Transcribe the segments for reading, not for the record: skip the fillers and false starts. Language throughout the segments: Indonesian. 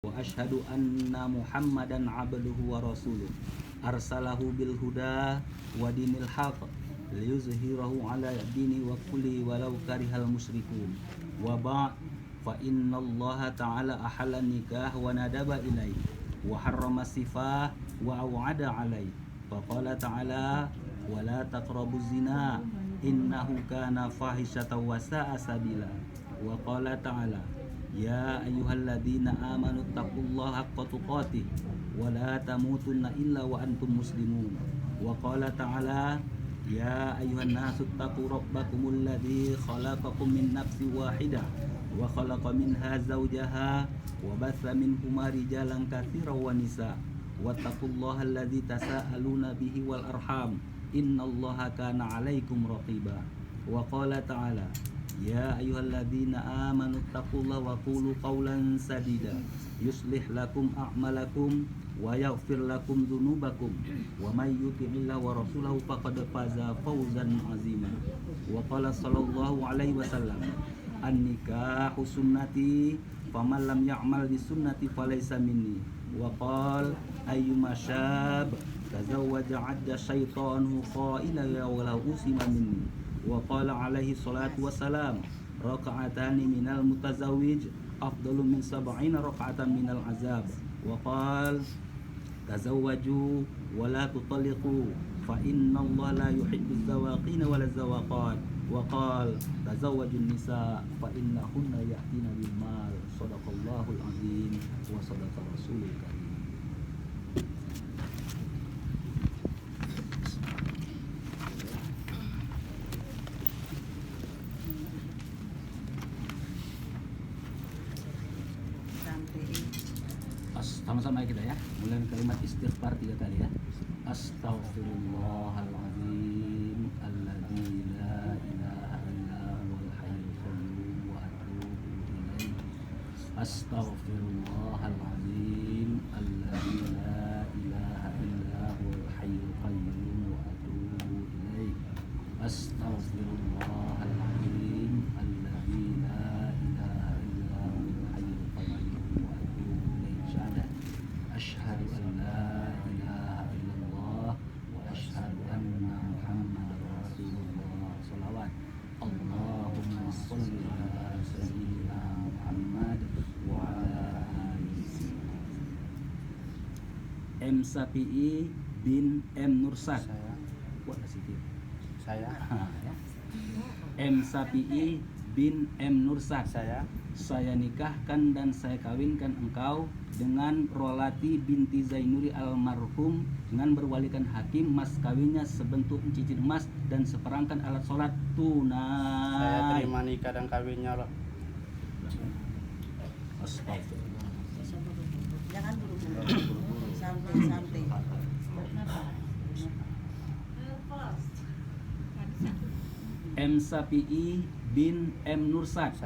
Wa asyhadu anna Muhammadan abduhu wa rasuluh arsalahu bil huda wa dinil haq liyuzhirahu ala dini wa kulli walau karihal musyrikun. Wa ba'd, fa innallaha ta'ala ahalla nikah wa nadaba ilai wa harrama sifah wa aw'ada alai. Fa qala ta'ala wa la taqrabuz zina innahu kana fahishatan wa sa'a sabila. Wa qala ta'ala ya ayyuhalladzina amanu taqullaha haqqa tuqatih wa la tamutunna illa wa antum muslimun. Wa qala ta'ala ya ayyuhan nasu taqu rabbakumul ladzi khalaqakum min nafsin wahidah wa khalaqa minha zawjaha wa batha minhuma rijalan katsiran wa nisaa wattaqullaha alladzi tasaaluna bihi wal arham innallaha kana 'alaikum raqiba. Wa qala ta'ala ya ayyuhalladzina amanu taqullaha wa qulu qawlan sadida yuslih lakum a'malakum wa yaghfir lakum dzunubakum wa may yuti'illaha wa rasulahu faqad faza fawzan 'azima. Wa qala sallallahu alaihi wasallam an-nikahu sunnati faman lam ya'mal bi sunnati falaysa minni. Wa qala ayyuma syab tazawwaja 'adda syaitanu qailan wa la usima minni. Wa qala alaihi salatu wassalam raka'atani minal mutazawwij afdalu min sab'ina raka'atan minal azab. Wa qala tazawwaju wa la tutalliqu fa innallaha la yuhibbuz zawaqina wala zawaqat. Wa qala tazawwajun nisa fa innahunna ya'tina bil mal. Shadaqallahul azim wa shadaqa rasulul karim. Sama-sama kita ya, mulai kalimat istighfar 3 kali ya. Astaghfirullahaladzim alladzi la ilaha illa huwal hayyul qayyum wa atubu ilaih. Astaghfirullahaladzim alladzi la ilaha illa huwal hayyul qayyum wa atubu ilaih. Astaghfirullahaladzim alladzi la ilaha illa huwal hayyul qayyum wa atubu ilaih. Asyhadu an la ilaha illallah wa asyhadu anna Muhammadar Rasulullah. Shalawat. Allahumma shalli ala sayyidina Muhammad wa ala alihi. M. Sapi'i bin M. Nursad. Saya. M. Sapi'i bin M. Nursad. Saya nikahkan dan saya kawinkan engkau dengan Rolati binti Zainuri almarhum dengan berwalikan hakim mas kawinnya sebentuk cincin emas dan seperangkat alat sholat tunai. Saya terima nikah dan kawinnya loh. Astagfirullah. Jangan buru-buru. Santai-santai. M. Sapi'i bin M. Nursad.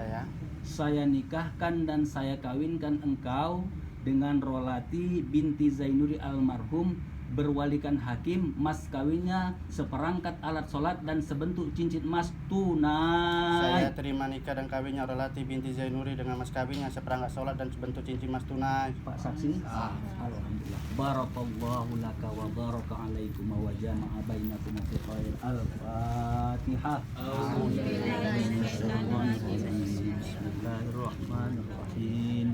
Saya nikahkan dan saya kawinkan engkau dengan Rolati binti Zainuri almarhum berwalikan hakim mas kawinnya seperangkat alat sholat dan sebentuk cincin emas tunai. Saya terima nikah dan kawinnya Rolati binti Zainuri dengan mas kawinnya seperangkat sholat dan sebentuk cincin emas tunai. Pak saksi. Alhamdulillah. Barakallahu laka wa baraka alaikum wa jama'a bainakum fi khair. Al-Fatihah. Bismillahirrahmanirrahim.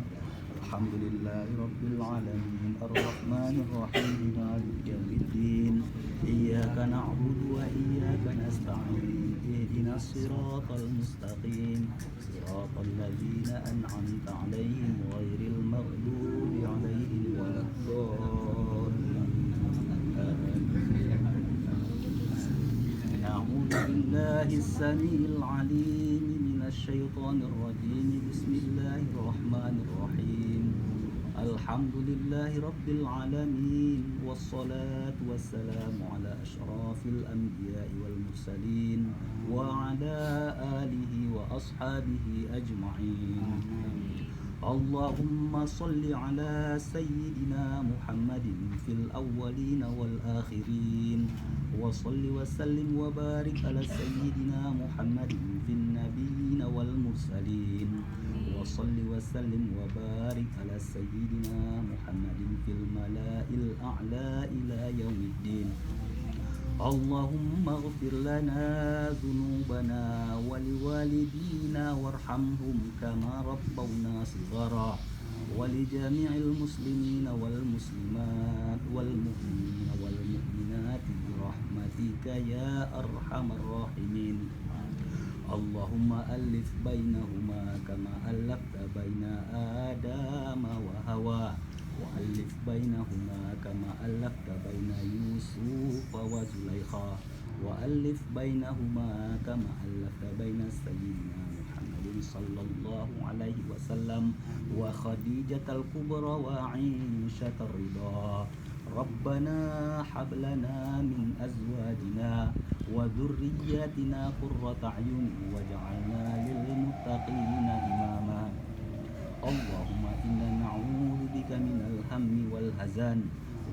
Alhamdulillahi rabbil alamin arrahmanir rahim maliki yaumiddin iyyaka na'budu wa iyyaka nasta'in ihdinas siratal mustaqim siratal ladzina an'amta 'alaihim ghairil maghdubi 'alaihim waladdallin. A'udzu billahi as-sami'il 'alim minasyaitonir rajim. Bismillahirrahmanirrahim. Alhamdulillahi rabbil alamin wassalatu wassalamu ala asyrafil anbiya'i wal mursalin wa ala alihi wa ashabihi ajma'in. Allahumma salli ala sayyidina Muhammadin fil awwalin wal akhirin wa salli wa sallim wa barik ala sayyidina Muhammadin fin nabiyyin wal mursalin wa وصل وسلم وبارك على سيدنا محمد في الملأ الأعلى إلى يوم الدين. اللهم اغفر لنا ذنوبنا ولوالدينا وارحمهم كما ربونا صغارا ولجميع المسلمين والمسلمات والمؤمنين والمؤمنات برحمتك يا أرحم الراحمين. اللهم ألف بينهما كما ألفت بين آدم وهوى وألف بينهما كما ألفت بين يوسف وزليخا وألف بينهما كما ألفت بين سيدنا محمد صلى الله عليه وسلم وخديجة الكبرى وعائشة الرضا. ربنا هب لنا من أزواجنا وذرياتنا قرة أعين واجعلنا للمتقين إماما. اللهم إنا نعوذ بك من الهم والحزن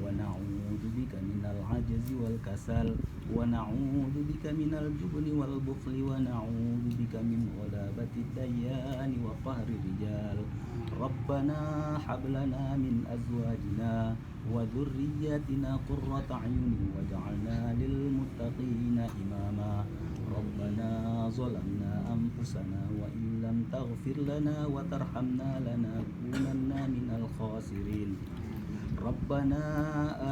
ونعوذ بك من العجز والكسل ونعوذ بك من الجبن والبخل ونعوذ بك من غلبة الديان وقهر الرجال. ربنا هب لنا من أزواجنا وذرياتنا قرة أعين واجعلنا للمتقين إماما. ربنا ظلمنا أنفسنا وإن لم تغفر لنا وترحمنا لنكونن من الخاسرين. ربنا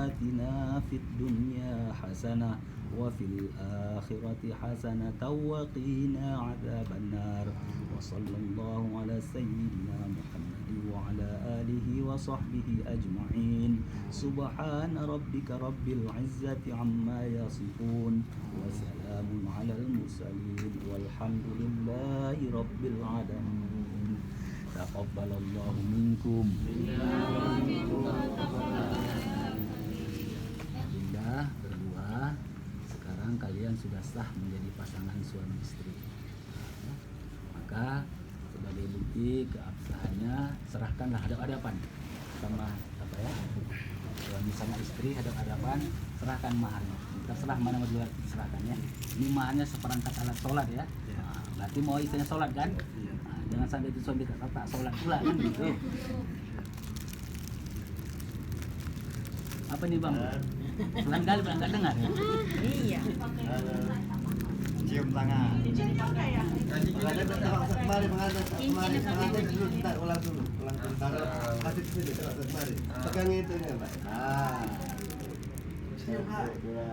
آتنا في الدنيا حسنة وفي الآخرة حسنة وقنا عذاب النار. وصلى الله على سيدنا محمد وعلى آله وصحبه أجمعين. سبحان ربك رب العزة عما يصفون وسلام على المرسلين والحمد لله رب العالمين. تقبل الله منكم. Alhamdulillah berdua sekarang kalian sudah sah menjadi pasangan suami istri. Maka sebagai bukti keabsahannya serahkanlah hadap-hadapan sama apa ya, suami sama istri hadap-hadapan, serahkan maharnya. Terserah mana mau diserahkan ya. Ini maharnya seperangkat alat sholat ya. Nah, berarti mau istrinya sholat kan? Nah, jangan sampai itu suami tak sholat pula kan gitu. Apa nih bang? Pelan kali pelan nggak dengar ya? Iya. Cium tangan. Pengantin kemari, pengantin dulu, kita ulang dulu, ulang bentar. Kasih ke sini, kemari. Pegang itu nih, Pak.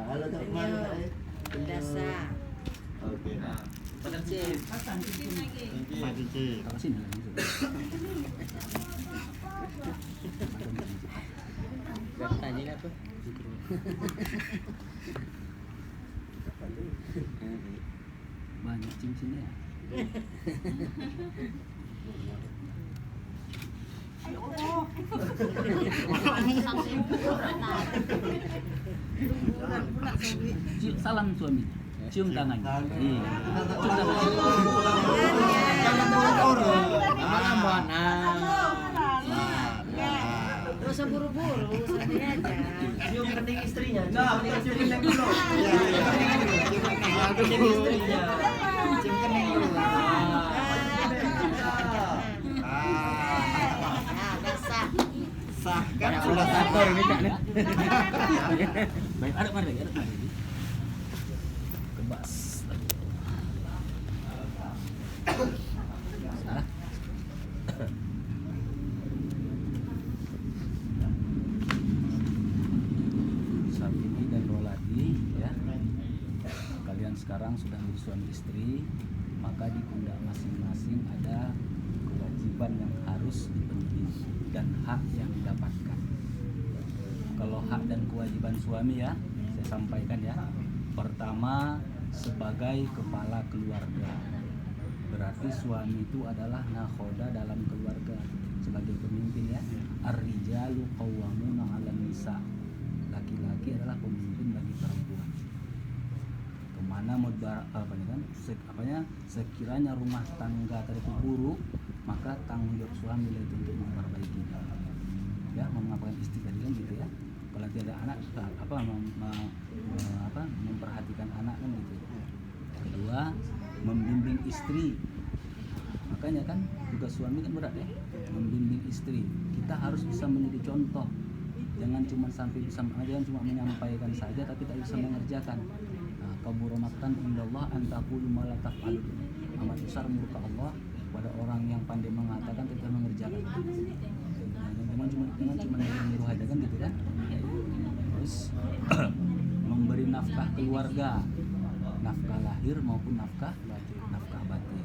Halo, Kak, kemari, Pak. Dasar. Oke. Cincin. Pak Cici. Taruh sini lagi. Tanya apa? Banyak cincinnya. Salam suami, cium tangannya. Iya. Terus buru-buru, santai aja. Cium kening istrinya. Nah, cium kening dulu. Cium kening istrinya. Cium kening dulu. Sah kan Sudah kantor ini Kak. Baik, ada mana lagi? Ada lagi. Kebas. Salah. Sabini dan Roladi ya. Kalian sekarang sudah menjadi suami istri, maka di pundak masing-masing ada kewajiban yang harus dipenuhi dan hak yang didapatkan. Kalau hak dan kewajiban suami ya, saya sampaikan ya. Pertama, sebagai kepala keluarga. Berarti suami itu adalah nakhoda dalam keluarga, sebagai pemimpin ya. Ar-rijalu qawwamuna 'alan nisa. Laki-laki adalah pemimpin bagi perempuan. Kemana mau sekiranya rumah tangga tadi itu buruk, maka tanggung jawab suami itu untuk memperbaikinya. Ya, mengapa istri tadi kan gitu ya. Kalau tidak ada anak, memperhatikan anak kan gitu. Kedua, membimbing istri. Makanya kan tugas suami kan berat ya, membimbing istri. Kita harus bisa menjadi contoh, jangan cuma menyampaikan saja tapi tak bisa mengerjakan. Nah, kabura maqtan indallah an taqulu ma la taf'alun. Amat besar murka Allah pada orang yang pandai mengatakan tapi tidak mengerjakan. Jangan cuma menyuruh aja kan gitu kan. Terus memberi nafkah keluarga, nafkah lahir maupun nafkah batin.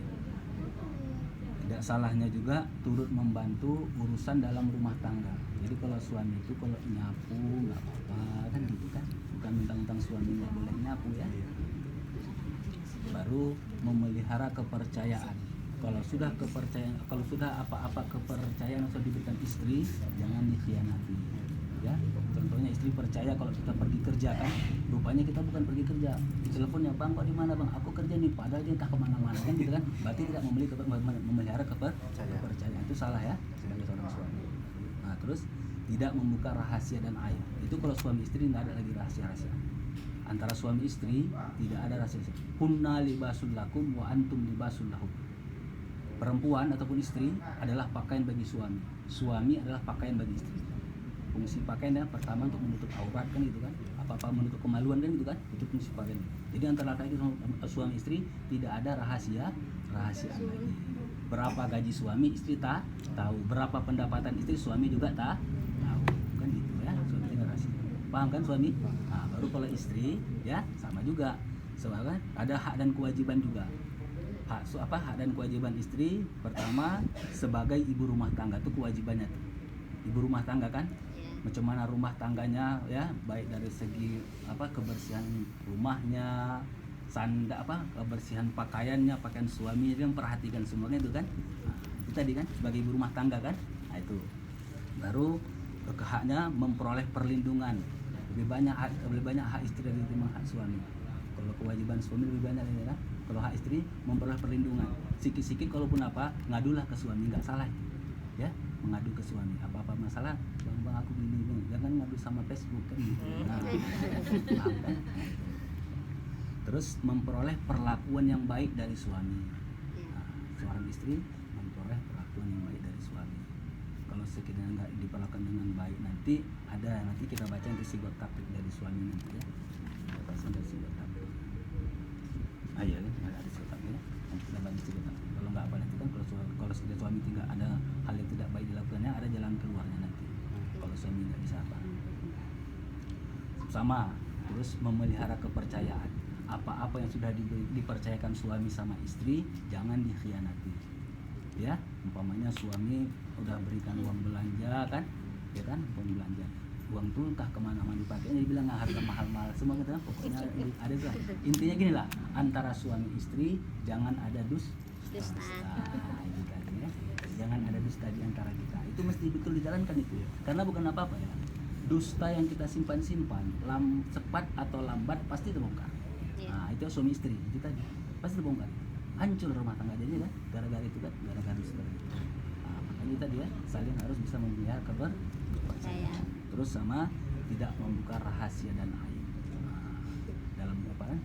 Tidak salahnya juga turut membantu urusan dalam rumah tangga. Jadi kalau suami itu kalau nyapu nggak apa-apa kan gitu kan, bukan mentang-mentang suami nggak boleh nyapu ya. Baru memelihara kepercayaan. Kalau sudah apa-apa kepercayaan yang sudah diberikan istri, jangan dikhianati. Ya, contohnya istri percaya kalau kita pergi kerja kan, rupanya kita bukan pergi kerja. Di teleponnya, bang, kok di mana bang? Aku kerja nih, padahal dia entah kemana-mana kan gitu kan. Berarti tidak memelihara kepercayaan. Itu salah ya sebagai seorang suami. Nah, terus tidak membuka rahasia dan aib. Itu kalau suami istri nggak ada lagi rahasia-rahasia. Antara suami istri tidak ada rahasia. Hunna libasul lakum wa antum libasul lahum. Perempuan ataupun istri adalah pakaian bagi suami. Suami adalah pakaian bagi istri. Fungsi pakaian ya, pertama untuk menutup aurat kan gitu kan, apa-apa menutup kemaluan kan gitu kan, itu fungsi pakaian. Jadi antara laki suami istri tidak ada rahasiaan lagi. Berapa gaji suami istri tak tahu, berapa pendapatan istri suami juga tak tahu kan gitu ya. Suami tidak rahasia, paham kan suami? Nah, baru kalau istri ya sama juga, soalnya ada hak dan kewajiban juga. Hak dan kewajiban istri pertama sebagai ibu rumah tangga itu kewajibannya tuh. Ibu rumah tangga kan, macam mana rumah tangganya ya, baik dari segi kebersihan rumahnya, kebersihan pakaiannya, pakaian suami, dia memperhatikan semuanya itu kan. Nah, itu tadi kan sebagai ibu rumah tangga kan. Nah, itu baru haknya memperoleh perlindungan, lebih banyak hak istri dari hak suami. Kalau kewajiban suami lebih banyak ya kan. Kalau hak istri memperoleh perlindungan, sikit-sikit kalaupun ngadulah ke suami, nggak salah ya, mengadu ke suami apa-apa masalah, bang aku gini bang, jangan ngadu sama Facebook kan gitu. Nah, kan? Terus memperoleh perlakuan yang baik dari suami. Nah, seorang istri memperoleh perlakuan yang baik dari suami. Kalau sekiranya nggak diperlakukan dengan baik, nanti kita baca nanti sigot taktik dari suami nanti ya, baca dari sigot taktik. Iya kan, ada sigot taktik ya, nanti kita baca sigot taktik. Kalau nggak apa nanti kan, kalau suami tidak ada hal yang tidak baik dilakukannya, ada jalan keluarnya nanti. Kalau suami nggak bisa apa, sama. Terus memelihara kepercayaan. Apa-apa yang sudah dipercayakan suami sama istri jangan dikhianati. Ya, umpamanya suami udah berikan uang belanja kan, ya kan, uang belanja. Uang tuh entah kemana-mana dipakainya, dibilang harga mahal-mahal semua gitu kan. Pokoknya ada tuh. Intinya gini lah, antara suami istri jangan ada dusta. Jangan ada dusta di antara kita. Itu mesti betul dijalankan itu. Karena bukan apa-apa ya. Dusta yang kita simpan-simpan, cepat atau lambat pasti terbongkar. Nah, itu suami istri itu tadi. Pasti terbongkar. Hancur rumah tangga jadinya kan, gara-gara itu kan, gara-gara dusta. Nah, makanya tadi ya, saling harus bisa memelihara kepercayaan. Terus sama tidak membuka rahasia dan aib. Nah, dalam apa kan?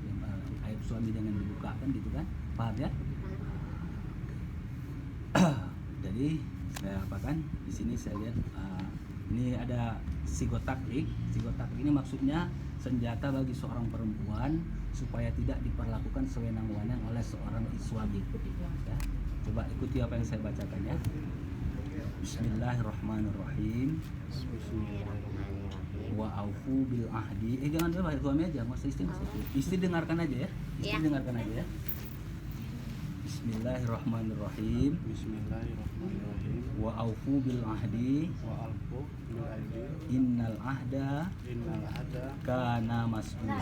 Aib suami jangan dibuka kan gitu kan. Paham ya? Jadi saya apakan di sini saya lihat ini ada sigot taktik. Sigot taktik ini maksudnya senjata bagi seorang perempuan supaya tidak diperlakukan sewenang-wenang oleh seorang suami. Ya. Coba ikuti apa yang saya bacakan ya. Bismillahirrahmanirrahim. Wa aufu bil ahdi. Jangan dulu suami aja, masa istri. Istri dengarkan aja ya. Istri dengarkan aja ya. Bismillahirrahmanirrahim. Bismillahirrahmanirrahim. Wa aufu bil ahdi. Wa alfu bil ahdi. Innal ahda kana mas'ula.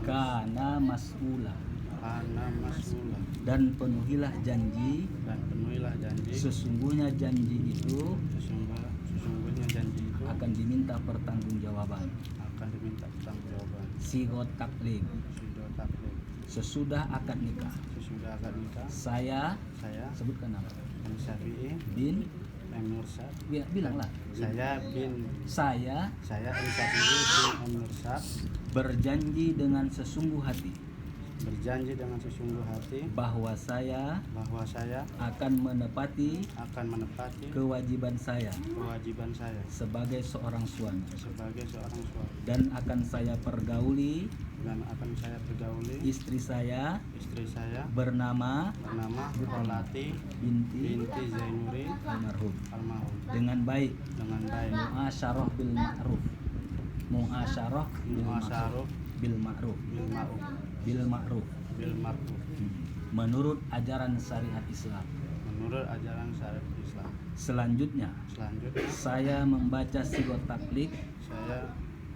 Kana mas'ula. Dan penuhilah janji. Sesungguhnya janji itu akan diminta pertanggungjawaban. Sigot taklif. Sesudah akad nikah. Saya sebutkan nama. Syafi'i bin Mursad. Bilanglah. Saya Syafi'i bin Mursad berjanji dengan sesungguh hati. berjanji dengan sesungguh hati bahwa saya bahwa saya akan menepati akan menepati kewajiban saya kewajiban saya sebagai seorang suami, sebagai seorang suami, dan akan saya pergauli dan akan saya pergauli istri saya istri saya bernama bernama Rolati binti binti Zainuri almarhum almarhum dengan baik, dengan baik, muasyarah bil ma'ruf, muasyarah muasyarah bil ma'ruf, bil ma'ruf bil ma'ruf, bil ma'ruf, menurut ajaran syariat Islam. menurut ajaran syariat Islam. Selanjutnya Selanjutnya saya membaca sigot taklik saya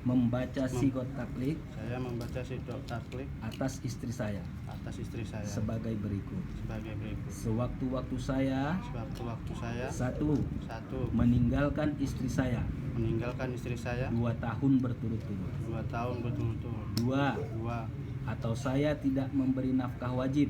membaca sigot taklik membaca sidok taklik atas istri saya atas istri saya sebagai berikut. sebagai berikut. Sewaktu-waktu saya Sewaktu-waktu saya satu satu meninggalkan istri saya meninggalkan istri saya 2 tahun berturut-turut, 2 tahun berturut-turut, 2 2 atau saya tidak memberi nafkah wajib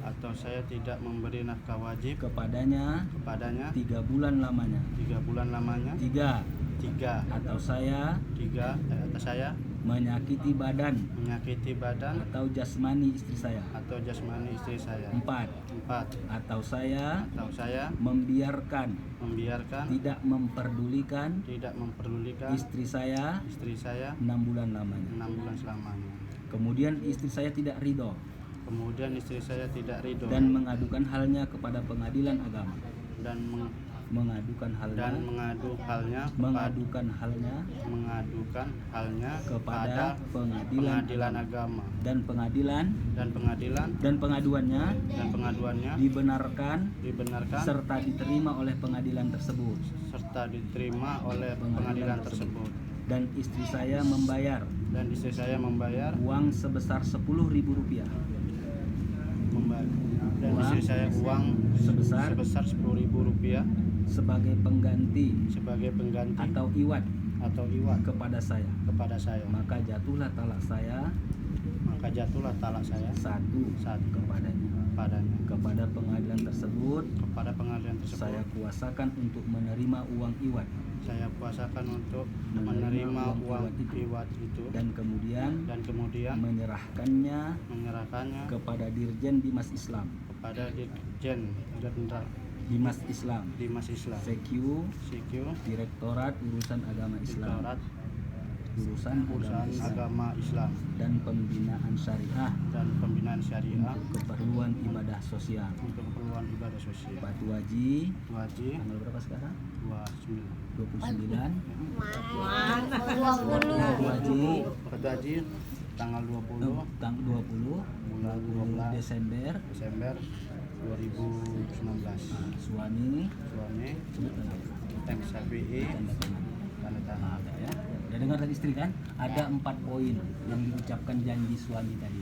atau saya tidak memberi nafkah wajib kepadanya kepadanya 3 bulan lamanya, 3 bulan lamanya, 3 3 atau saya atau saya menyakiti badan menyakiti badan atau jasmani istri saya, atau jasmani istri saya, 4 4 atau saya atau saya membiarkan membiarkan tidak memperdulikan istri saya istri saya 6 bulan lamanya. 6 bulan selamanya. Kemudian istri saya tidak ridho Kemudian istri saya tidak ridho dan mengadukan halnya kepada pengadilan agama, dan mengadukan halnya mengadukan halnya kepada pengadilan agama, dan pengadilan dan pengaduannya dibenarkan serta diterima oleh pengadilan tersebut, pengadilan tersebut. dan istri saya membayar uang sebesar Rp10.000 dan istri saya uang sebesar Rp10.000 sebagai pengganti atau iwat iwat kepada saya. maka Maka jatuhlah talak saya satu padanya kepada pengadilan tersebut. pengadilan tersebut. Saya kuasakan untuk menerima uang iwat Saya kuasakan untuk menerima uang iwat itu dan kemudian menyerahkannya kepada Dirjen Dimas Islam, kepada Dirjen Jenderal Dimas Islam, CQ, Direktorat Urusan Agama Islam, Urusan Agama Islam dan Pembinaan Syariah Syariah keperluan ibadah sosial. untuk keperluan ibadah sosial. Batu Haji Wajib tanggal berapa sekarang? 29. 29. Batu Haji tanggal 20 bulan 12 Desember 2019. suami Suami XHBI tanda tangan. tanda tangan. Ada ya. Udah dengar dari istri kan? Ada 4 poin yang diucapkan janji suami tadi.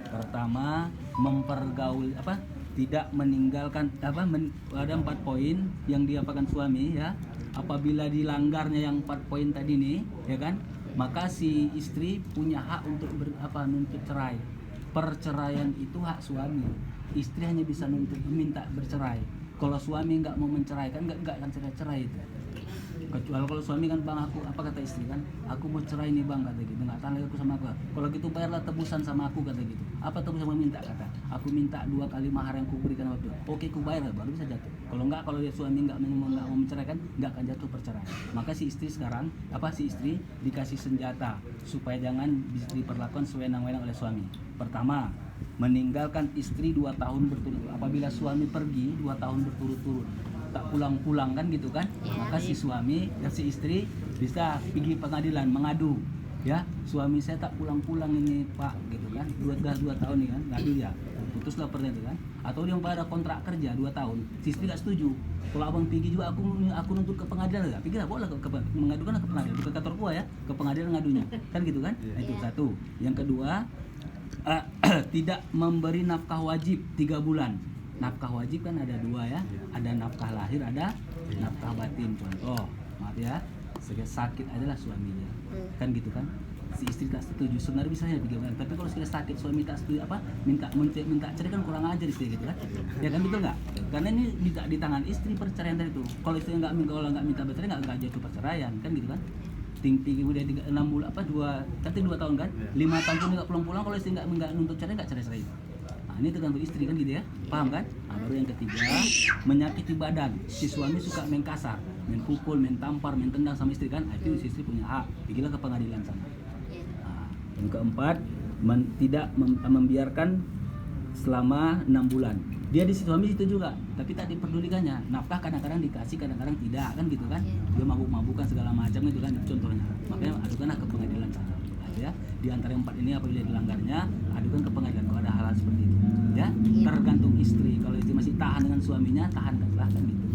Pertama, mempergaul tidak meninggalkan ada 4 poin yang diapakan suami ya. Apabila dilanggarnya yang 4 poin tadi nih, ya kan? Maka si istri punya hak untuk nuntut cerai. Perceraian itu hak suami. Istri hanya bisa minta bercerai. Kalau suami nggak mau menceraikan, nggak akan cerai itu. Kecuali kalau suami kan, bang aku apa kata istri kan, aku mau cerai nih bang kata gitu, nggak tahan lagi aku sama aku. Kalau gitu bayarlah tebusan sama aku kata gitu. Apa tebusan yang minta kata? Aku minta 2 kali mahar yang kuberikan waktu. Oke, ku bayar baru bisa jatuh. Kalau dia suami nggak mau menceraikan, nggak akan jatuh perceraian. Maka si istri sekarang si istri dikasih senjata supaya jangan diperlakukan sewenang-wenang oleh suami. Pertama, meninggalkan istri 2 tahun berturut-turut. Apabila suami pergi 2 tahun berturut-turut tak pulang-pulang kan gitu kan, maka si suami dan si istri bisa pergi pengadilan mengadu ya, suami saya tak pulang-pulang ini pak gitu kan, 2 tahun nih kan, ngadu ya, putuslah perjanjian itu kan. Atau dia pada kontrak kerja 2 tahun, si istri gak setuju, kalau abang pergi juga aku nuntut ke pengadilan, gak pikir boleh mengadukan ke pengadilan, bukan kantor gua ya, ke pengadilan ngadunya kan gitu kan. Nah, itu satu. Yang kedua, tidak memberi nafkah wajib 3 bulan. Nafkah wajib kan ada 2 ya, ada nafkah lahir, ada nafkah batin. Contoh, maaf ya, sakit adalah suaminya, kan gitu kan. Si istri tak setuju, sebenarnya bisa ya 3 bulan. Tapi kalau sekali sakit suami tak setuju minta cerai kan kurang ajar istri gitu kan. Ya kan, betul nggak? Karena ini di tangan istri perceraian tadi itu. Kalau istri nggak minta bercerai nggak jatuh perceraian kan gitu kan. tinggi udah 6 bulan apa 2 tahun kan, 5 tahun pun nggak pulang-pulang, kalau istri nggak nuntut cerai nggak cerai. Nah, ini tergantung istri kan gitu ya, paham kan? Nah, baru yang ketiga, menyakiti badan. Si suami suka main kasar, main pukul, main tampar, main tendang sama istri kan, itu si istri punya hak, pergilah ke pengadilan sana. Nah, yang keempat, tidak membiarkan selama 6 bulan. Dia di suami itu juga, tapi tak diperdulikannya. Nafkah kadang-kadang dikasih, kadang-kadang tidak kan gitu kan. Dia mabuk-mabukan segala macam itu kan contohnya. Makanya adukanlah ke pengadilan sana. Nah, ya, di antara yang 4 ini apabila dilanggarnya, adukan ke pengadilan kalau ada hal-hal seperti itu. Ya, tergantung istri. Kalau istri masih tahan dengan suaminya, tahankanlah kan gitu.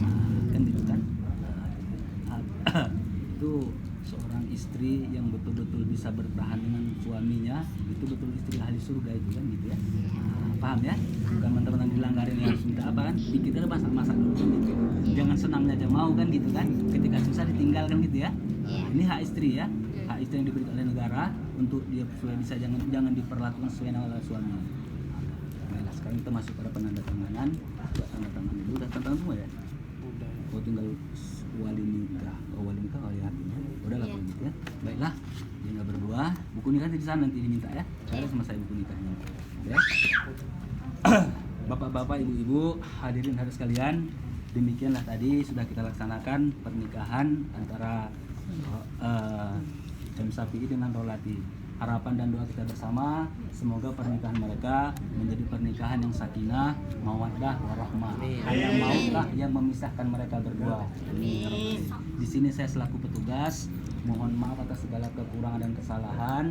Nah, kan gitu kan. Nah, itu seorang istri yang betul-betul bisa bertahan dengan suaminya, itu betul istri ahli surga itu kan gitu ya. Nah, paham ya? Bukan teman-teman dilanggarin yang harus minta apa kan? Pikirnya masak-masak dulu kan gitu. Jangan senangnya aja mau kan gitu kan. Ketika susah ditinggalkan gitu ya. Nah, ini hak istri ya. Hak istri yang diberikan oleh negara untuk dia supaya bisa jangan diperlakukan sesuai oleh suaminya. Nah, sekarang kita masuk pada penandatanganan. Buat tanda tangan dulu, udah tanda tangan semua ya? Udah. Oh, tinggal wali nikah. Oh, wali nikah wali hatinya. Udahlah kalau gitu ya. Baiklah, dia nggak berdua. Buku nikah di sana nanti diminta ya. Saya sama saya buku nikahnya. Ya. Bapak-bapak, ibu-ibu, hadirin hadirat sekalian, demikianlah tadi sudah kita laksanakan pernikahan antara M. Safi'i dengan Rolati. Harapan dan doa kita bersama, semoga pernikahan mereka menjadi pernikahan yang sakinah, mawaddah, warahmah. Hanya mautlah yang memisahkan mereka berdua. Di sini saya selaku petugas mohon maaf atas segala kekurangan dan kesalahan,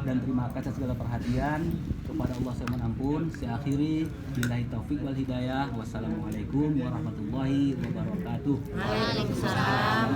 dan terima kasih atas segala perhatian. Kepada Allah saya mohon ampun. Saya akhiri, billahi taufik wal hidayah. Wassalamualaikum warahmatullahi wabarakatuh. Waalaikumsalam.